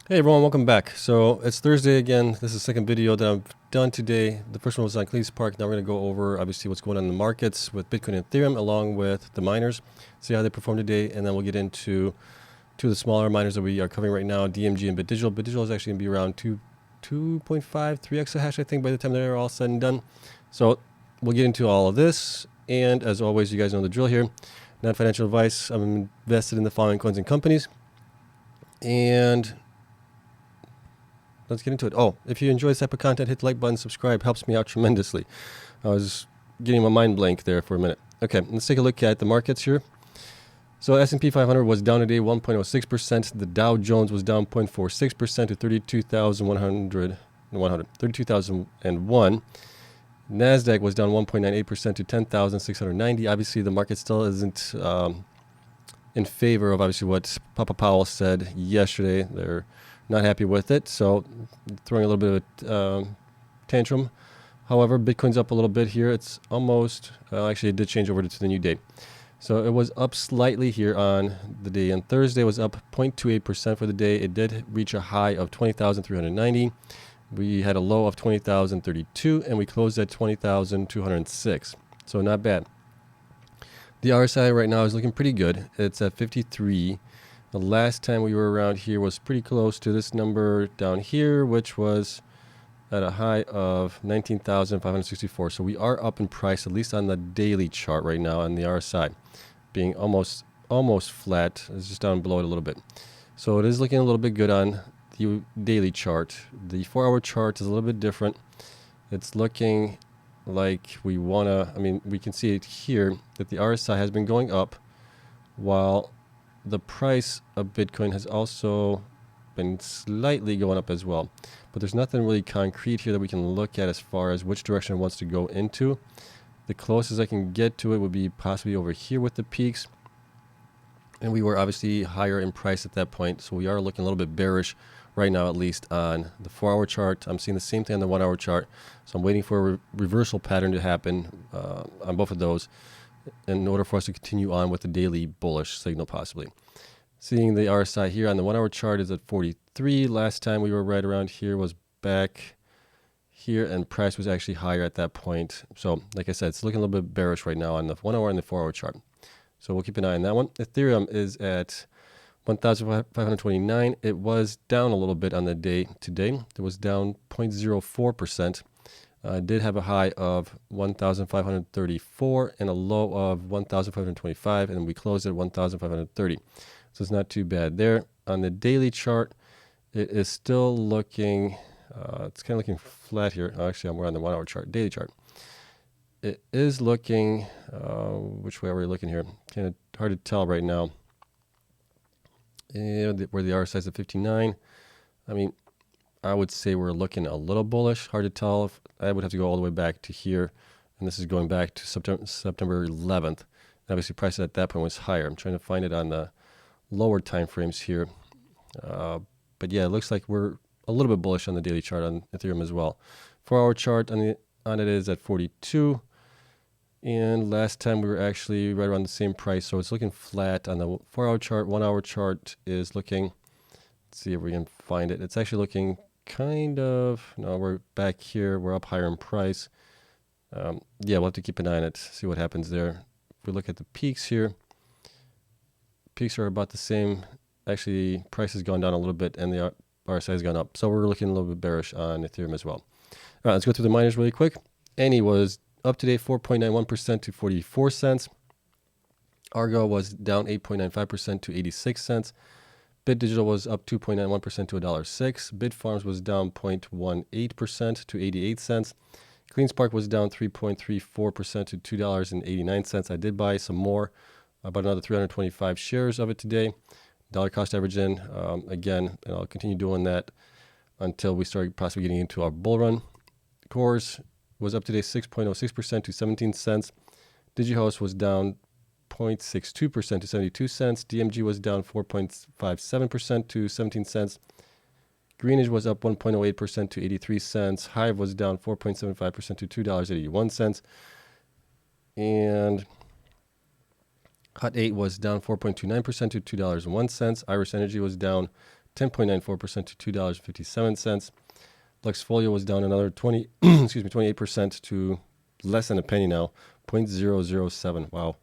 Hey everyone, welcome back. So it's Thursday again. This is the second video that I've done today. The first one was on CleanSpark. Now we're going to go over obviously what's going on in the markets with Bitcoin and Ethereum along with the miners. See how they perform today, and then we'll get into two of the smaller miners that we are covering right now, DMG and BitDigital. BitDigital is actually going to be around 2.5, 3 exahash I think by the time they're all said and done. So we'll get into all of this, and as always, you guys know the drill here. Not financial advice. I'm invested in the following coins and companies. And let's get into it. Oh, if you enjoy this type of content, hit the like button, subscribe. Helps me out tremendously. I was getting my mind blank there for a minute. Okay, let's take a look at the markets here. So S&P 500 was down today 1.06%. The Dow Jones was down 0.46% to 32,001. NASDAQ was down 1.98% to 10,690. Obviously, the market still isn't in favor of obviously what Papa Powell said yesterday. They're not happy with it, so throwing a little bit of a tantrum. However, Bitcoin's up a little bit here. It's almost, actually it did change over to the new date. So it was up slightly here on the day. On Thursday it was up 0.28% for the day. It did reach a high of 20,390. We had a low of 20,032 and we closed at 20,206. So not bad. The RSI right now is looking pretty good. It's at 53. The last time we were around here was pretty close to this number down here, which was at a high of 19,564. So we are up in price, at least on the daily chart right now, on the RSI, being almost flat. It's just down below it a little bit. So it is looking a little bit good on the daily chart. The 4-hour chart is a little bit different. It's looking like we want to, we can see it here that the RSI has been going up while the price of Bitcoin has also been slightly going up as well. But there's nothing really concrete here that we can look at as far as which direction it wants to go into. The closest I can get to it would be possibly over here with the peaks. And we were obviously higher in price at that point. So we are looking a little bit bearish right now, at least on the 4-hour chart. I'm seeing the same thing on the 1-hour chart. So I'm waiting for a reversal pattern to happen on both of those in order for us to continue on with the daily bullish signal possibly. Seeing the RSI here on the 1-hour chart is at 43. Last time we were right around here was back here, and price was actually higher at that point. So like I said, it's looking a little bit bearish right now on the 1-hour and the 4-hour chart. So we'll keep an eye on that one. Ethereum is at 1,529. It was down a little bit on the day today. It was down 0.04%. Did have a high of 1,534 and a low of 1,525, and we closed at 1,530. So it's not too bad there. On the daily chart, it is still looking, it's kind of looking flat here. Actually, we're on the 1-hour chart, daily chart. It is looking, which way are we looking here? Kind of hard to tell right now. And where the RSI is at 59. I would say we're looking a little bullish. Hard to tell. If I would have to go all the way back to here. And this is going back to September 11th. Obviously, price at that point was higher. I'm trying to find it on the lower time frames here. But yeah, it looks like we're a little bit bullish on the daily chart on Ethereum as well. 4-hour chart on it is at 42. And last time we were actually right around the same price. So it's looking flat on the 4-hour chart. 1-hour chart is looking, let's see if we can find it. It's actually looking kind of, no, we're back here. We're up higher in price. Yeah, we'll have to keep an eye on it, see what happens there. If we look at the peaks here, peaks are about the same. Actually, price has gone down a little bit and the RSI has gone up. So we're looking a little bit bearish on Ethereum as well. All right, let's go through the miners really quick. Annie was up today 4.91% to 44 cents. Argo was down 8.95% to 86 cents. BitDigital was up 2.91% to $1.06. Bitfarms was down 0.18% to 88 cents. CleanSpark was down 3.34% to $2.89. I did buy some more, about another 325 shares of it today. Dollar cost average in, again, and I'll continue doing that until we start possibly getting into our bull run. Cores was up today 6.06% to 17 cents. DigiHost was down 0.62% to 72 cents. DMG was down 4.57% to 17 cents. Greenage was up 1.08% to 83 cents. Hive was down 4.75% to $2.81. And Hut 8 was down 4.29% to $2.01. Irish Energy was down 10.94% to $2.57. Luxfolio was down another 28% to less than a penny now, 0.007. Wow,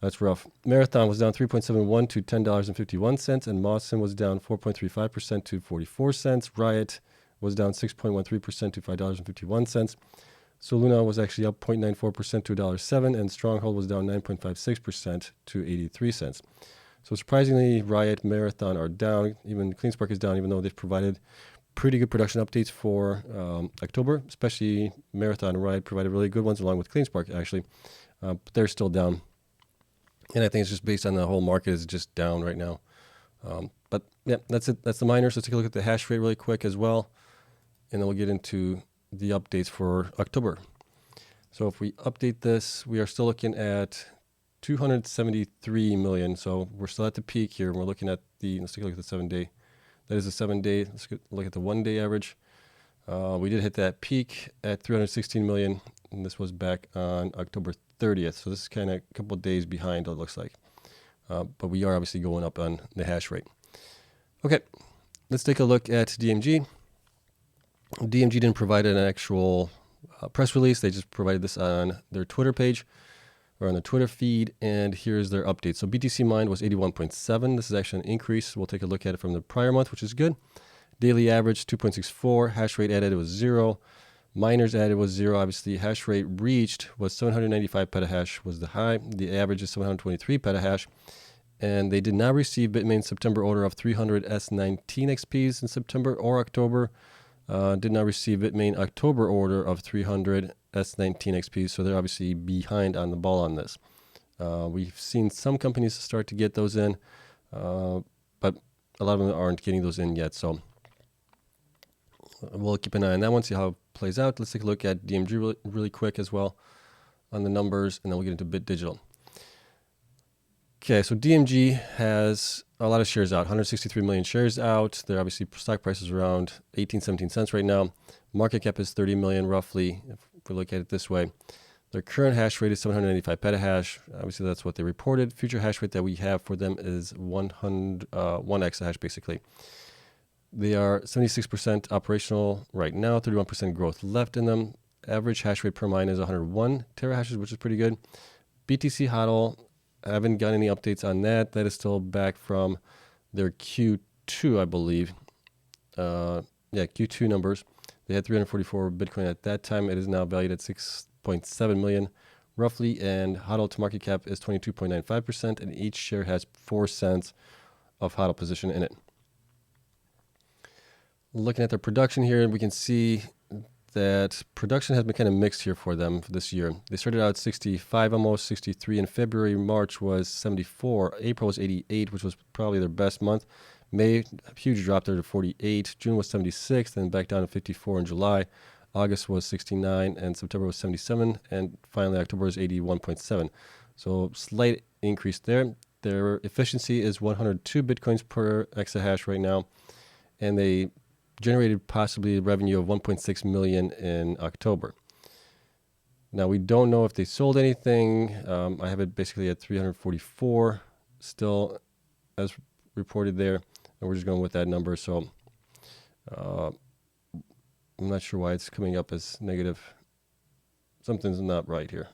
that's rough. Marathon was down 3.71 to $10.51, and Mawson was down 4.35% to 44 cents. Riot was down 6.13% to $5.51. Soluna was actually up 0.94% to $1.07, and Stronghold was down 9.56% to 83 cents. So surprisingly, Riot, Marathon are down. Even CleanSpark is down, even though they've provided pretty good production updates for October. Especially Marathon and Riot provided really good ones, along with CleanSpark, actually. But they're still down. And I think it's just based on the whole market is just down right now. But yeah, that's it. That's the miners. Let's take a look at the hash rate really quick as well. And then we'll get into the updates for October. So if we update this, we are still looking at 273 million. So we're still at the peak here. And we're looking at let's take a look at the 7-day. That is a 7-day. Let's look at the 1-day average. We did hit that peak at 316 million. And this was back on October 30th. So this is kind of a couple of days behind, it looks like. But we are obviously going up on the hash rate. Okay, let's take a look at DMG. DMG didn't provide an actual press release. They just provided this on their Twitter page or on the Twitter feed, and here's their update. So BTC mined was 81.7. This is actually an increase. We'll take a look at it from the prior month, which is good. Daily average 2.64. Hash rate added was 0. Miners added was 0. Obviously, hash rate reached was 795 petahash was the high. The average is 723 petahash. And they did not receive Bitmain's September order of 300 S19 XPs in September or October. Did not receive Bitmain October order of 300 S19 XPs, so they're obviously behind on the ball on this. We've seen some companies start to get those in, but a lot of them aren't getting those in yet. So we'll keep an eye on that one, see how it plays out. Let's take a look at DMG really quick as well on the numbers, and then we'll get into Bit Digital. Okay, so DMG has a lot of shares out, 163 million shares out. Their obviously stock price is around 18, 17 cents right now. Market cap is 30 million roughly, if we look at it this way. Their current hash rate is 795 petahash. Obviously, that's what they reported. Future hash rate that we have for them is 1 exahash basically. They are 76% operational right now, 31% growth left in them. Average hash rate per mine is 101 terahashes, which is pretty good. BTC HODL, I haven't got any updates on that. That is still back from their Q2, I believe. Q2 numbers. They had 344 Bitcoin at that time. It is now valued at 6.7 million roughly, and HODL to market cap is 22.95%, and each share has 4 cents of HODL position in it. Looking at their production here, we can see that production has been kind of mixed here for them for this year. They started out at 65, almost 63 in February. March was 74. April was 88, which was probably their best month. May, a huge drop there to 48. June was 76, then back down to 54 in July. August was 69, and September was 77, and finally October was 81.7. So slight increase there. Their efficiency is 102 Bitcoins per exahash right now, and they generated possibly a revenue of 1.6 million in October. Now we don't know if they sold anything. I have it basically at 344 still as reported there, and we're just going with that number. So I'm not sure why it's coming up as negative. Something's not right here.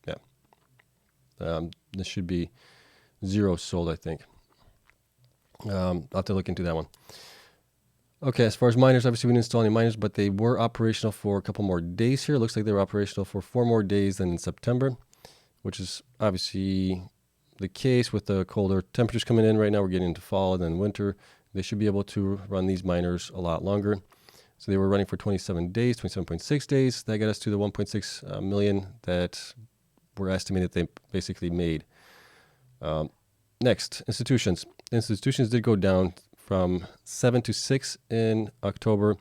Yeah, this should be 0 sold, I think. I'll have to look into that one. Okay, as far as miners, obviously we didn't install any miners, but they were operational for a couple more days here. It looks like they were operational for 4 more days than in September, which is obviously the case with the colder temperatures coming in right now. We're getting into fall and then winter. They should be able to run these miners a lot longer. So they were running for 27 days, 27.6 days. That got us to the 1.6 million that were estimated they basically made. Next, institutions. Institutions did go down from 7 to 6 in October.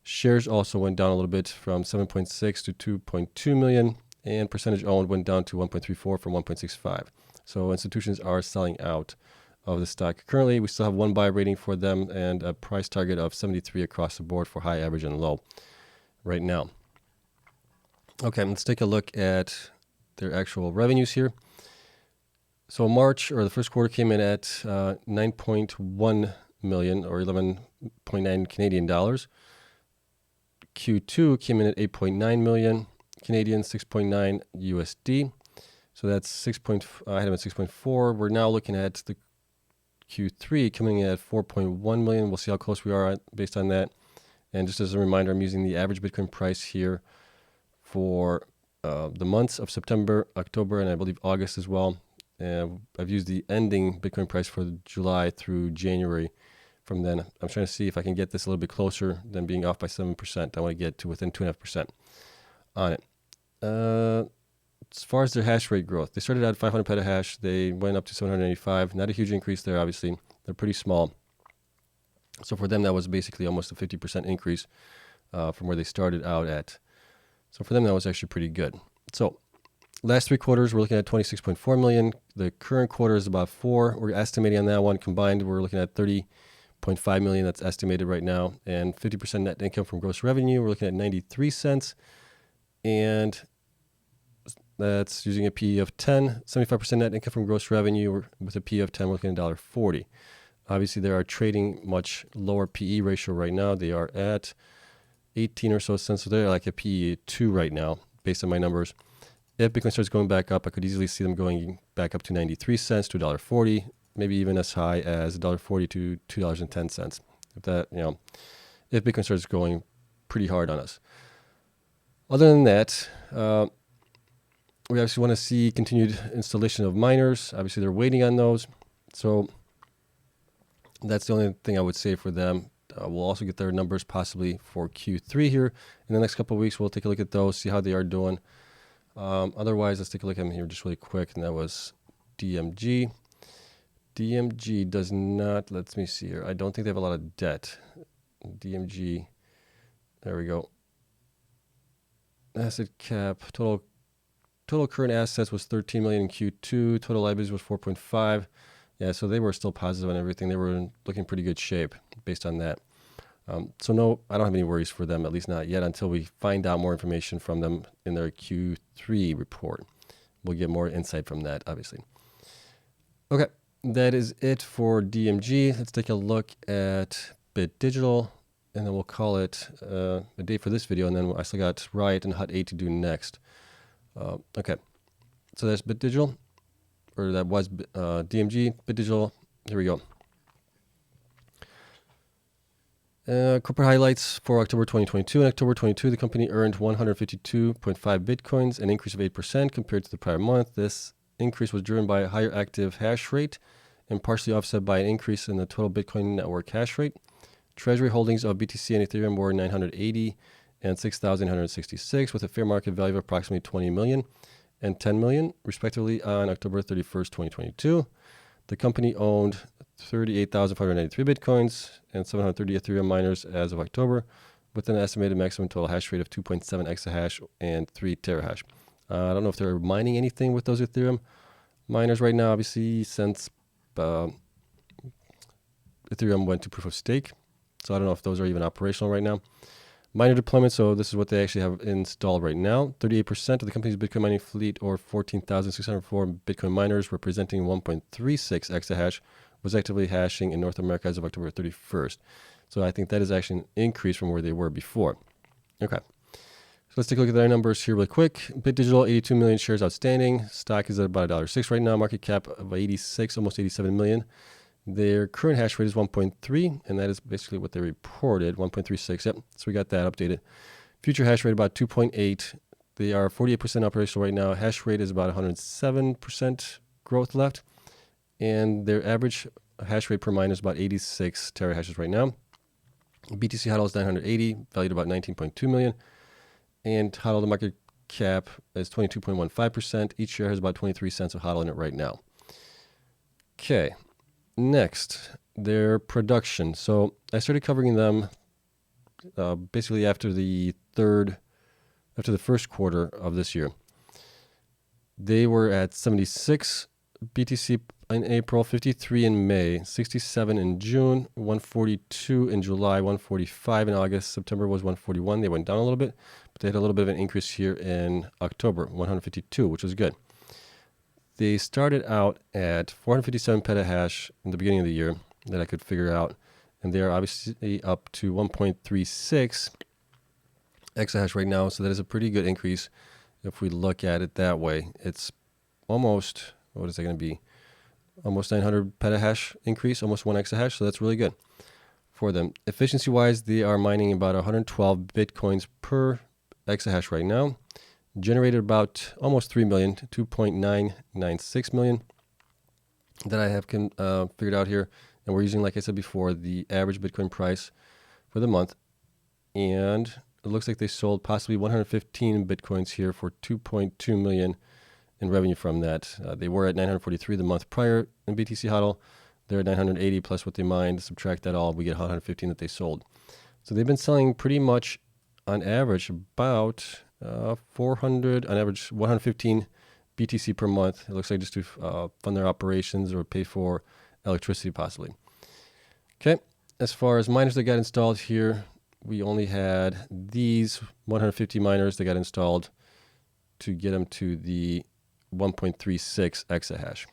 Shares also went down a little bit from 7.6 to 2.2 million, and percentage owned went down to 1.34 from 1.65. So institutions are selling out of the stock. Currently, we still have 1 buy rating for them and a price target of 73 across the board for high, average, and low right now. Okay, let's take a look at their actual revenues here. So March, or the first quarter, came in at 9.1 million or 11.9 Canadian dollars. Q2 came in at 8.9 million Canadian, 6.9 USD. So that's 6. I had them at 6.4. We're now looking at the Q3 coming in at 4.1 million. We'll see how close we are based on that. And just as a reminder, I'm using the average Bitcoin price here for the months of September, October, and I believe August as well. I've used the ending Bitcoin price for July through January. From then, I'm trying to see if I can get this a little bit closer than being off by 7%. I want to get to within 2.5% on it. As far as their hash rate growth, they started at 500 petahash. They went up to 785. Not a huge increase there, obviously. They're pretty small. So for them, that was basically almost a 50% increase from where they started out at. So for them, that was actually pretty good. So last 3 quarters, we're looking at 26.4 million. The current quarter is about 4. We're estimating on that one combined. We're looking at 30.5 million. That's estimated right now. And 50% net income from gross revenue. We're looking at 93 cents. And that's using a PE of 10. 75% net income from gross revenue with a PE of 10. We're looking at $1.40. Obviously, they are trading much lower PE ratio right now. They are at 18 or so cents. So they're like a PE 2 right now, based on my numbers. If Bitcoin starts going back up, I could easily see them going back up to 93 cents to $1.40, maybe even as high as $1.40 to $2.10. If that, if Bitcoin starts going pretty hard on us. Other than that, we obviously want to see continued installation of miners. Obviously, they're waiting on those. So that's the only thing I would say for them. We'll also get their numbers possibly for Q3 here. In the next couple of weeks, we'll take a look at those, see how they are doing. Otherwise, let's take a look at them here just really quick. And that was DMG. DMG does not, let me see here. I don't think they have a lot of debt. DMG, there we go. Asset cap, total current assets was 13 million in Q2. Total liabilities was 4.5. Yeah, so they were still positive on everything. They were looking pretty good shape based on that. So no, I don't have any worries for them, at least not yet, until we find out more information from them in their Q3 report. We'll get more insight from that, obviously. Okay, that is it for DMG. Let's take a look at Bit Digital, and then we'll call it a day for this video, and then I still got Riot and Hut 8 to do next. Okay, so that's Bit Digital, or that was DMG, Bit Digital. Here we go. Corporate highlights for October 2022. In October 2022, the company earned 152.5 Bitcoins, an increase of 8% compared to the prior month. This increase was driven by a higher active hash rate and partially offset by an increase in the total Bitcoin network hash rate. Treasury holdings of BTC and Ethereum were 980 and 6,166 with a fair market value of approximately 20 million and 10 million, respectively, on October 31st, 2022. The company owned 38,593 Bitcoins and 730 Ethereum miners as of October, with an estimated maximum total hash rate of 2.7 exahash and 3 terahash. I don't know if they're mining anything with those Ethereum miners right now, obviously, since Ethereum went to proof of stake. So I don't know if those are even operational right now. Miner deployment, so this is what they actually have installed right now. 38% of the company's Bitcoin mining fleet, or 14,604 Bitcoin miners, representing 1.36 exahash, was actively hashing in North America as of October 31st. So I think that is actually an increase from where they were before. Okay. So let's take a look at their numbers here really quick. Bit Digital, 82 million shares outstanding. Stock is at about $1.06 right now. Market cap of 86, almost 87 million. Their current hash rate is 1.3, and that is basically what they reported, 1.36. Yep, so we got that updated. Future hash rate about 2.8. They are 48% operational right now. Hash rate is about 107% growth left, and their average hash rate per miner is about 86 terahashes right now. BTC HODL is 980, valued about 19.2 million, and HODL, the market cap, is 22.15%. Each share has about 23 cents of HODL in it right now. Okay. Next, their production. So I started covering them basically after the first quarter of this year. They were at 76 BTC in April, 53 in May, 67 in June, 142 in July, 145 in August. September was 141. They went down a little bit, but they had a little bit of an increase here in October, 152, which was good. They started out at 457 petahash in the beginning of the year that I could figure out. and they are obviously up to 1.36 exahash right now. So that is a pretty good increase if we look at it that way. It's almost, what is that going to be? Almost 900 petahash increase, almost 1 exahash. So that's really good for them. Efficiency wise, they are mining about 112 Bitcoins per exahash right now. Generated about almost 3 million, 2.996 million that I have figured out here. And we're using, like I said before, the average Bitcoin price for the month. And it looks like they sold possibly 115 Bitcoins here for 2.2 million in revenue from that. They were at 943 the month prior in BTC HODL. They're at 980 plus what they mined. Subtract that all, we get 115 that they sold. So they've been selling pretty much on average about 400, on average 115 BTC per month. It looks like just to fund their operations or pay for electricity possibly. Okay, as far as miners that got installed here, we only had these 150 miners that got installed to get them to the 1.36 exahash.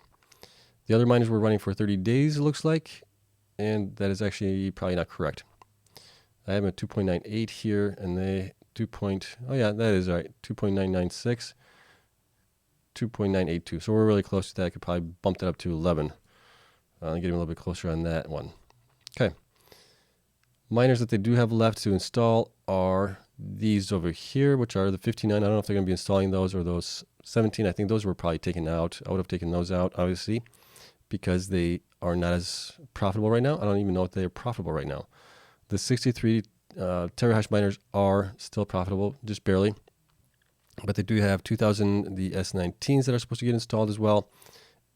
The other miners were running for 30 days, it looks like, and that is actually probably not correct. I have a 2.98 here, and they oh yeah, that is right, 2.996, 2.982. So we're really close to that. I could probably bump that up to 11. Getting a little bit closer on that one. Okay. Miners that they do have left to install are these over here, which are the 59. I don't know if they're going to be installing those or those 17. I think those were probably taken out. I would have taken those out, obviously, because they are not as profitable right now. I don't even know if they're profitable right now. The 63 terahash miners are still profitable, just barely. But they do have 2,000, the S19s that are supposed to get installed as well.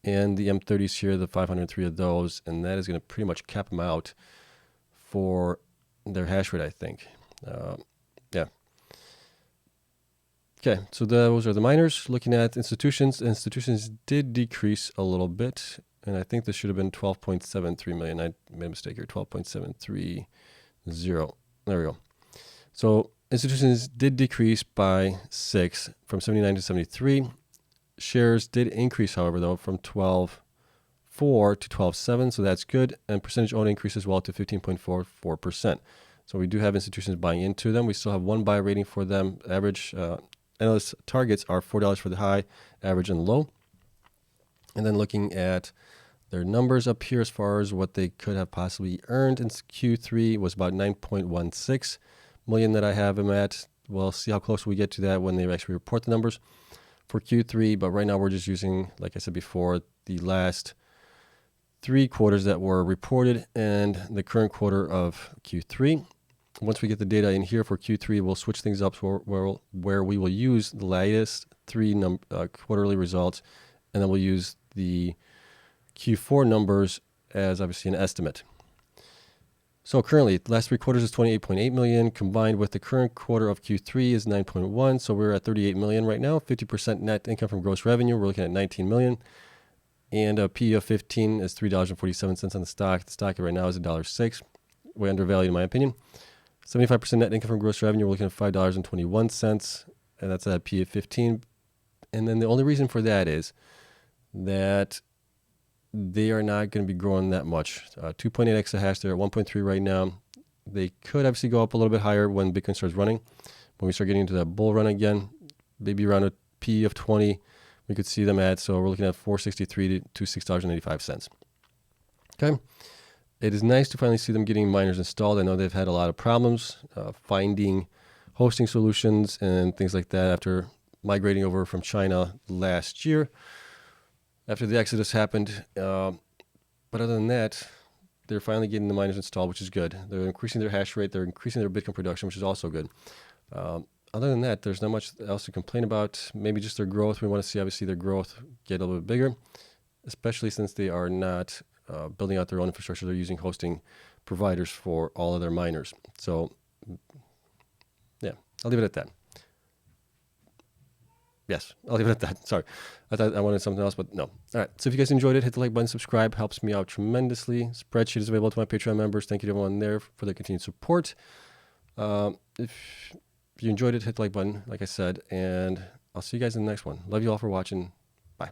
And the M30s here, the 503 of those. And that is going to pretty much cap them out for their hash rate, I think. Yeah. Okay, so those are the miners. Looking at institutions, institutions did decrease a little bit. And I think this should have been 12.73 million. I made a mistake here, 12.730. There we go. So institutions did decrease by 6 from 79 to 73. Shares did increase, however, though, from 12.4 to 12.7, so that's good. And percentage owned increased as well to 15.44%. So we do have institutions buying into them. We still have one buy rating for them. Average analyst targets are $4 for the high, average, and low. And then looking at their numbers up here as far as what they could have possibly earned in Q3 was about 9.16 million that I have them at. We'll see how close we get to that when they actually report the numbers for Q3. But right now we're just using, like I said before, the last 3 quarters that were reported and the current quarter of Q3. Once we get the data in here for Q3, we'll switch things up where we will use the latest 3 quarterly results, and then we'll use the Q4 numbers as obviously an estimate. So currently, the last 3 quarters is 28.8 million, combined with the current quarter of Q3 is 9.1. So we're at 38 million right now, 50% net income from gross revenue. We're looking at 19 million. And a PE of 15 is $3.47 on the stock. The stock right now is $1.06. Way undervalued in my opinion. 75% net income from gross revenue. We're looking at $5.21. And that's at PE of 15. And then the only reason for that is that they are not going to be growing that much. 2.8 exahash, they're at 1.3 right now. They could obviously go up a little bit higher when Bitcoin starts running. When we start getting into that bull run again, maybe around a P of 20, we could see them at. So we're looking at 463 to $6.85. Okay. It is nice to finally see them getting miners installed. I know they've had a lot of problems finding hosting solutions and things like that after migrating over from China last year, after the exodus happened. But other than that, they're finally getting the miners installed, which is good. They're increasing their hash rate. They're increasing their Bitcoin production, which is also good. Other than that, there's not much else to complain about. Maybe just their growth. We want to see, obviously, their growth get a little bit bigger, especially since they are not building out their own infrastructure. They're using hosting providers for all of their miners. So, yeah, I'll leave it at that. Yes, I'll leave it at that. Sorry. I thought I wanted something else, but no. All right. So if you guys enjoyed it, hit the like button, subscribe. Helps me out tremendously. Spreadsheet is available to my Patreon members. Thank you to everyone there for their continued support. If you enjoyed it, hit the like button, like I said, and I'll see you guys in the next one. Love you all for watching. Bye.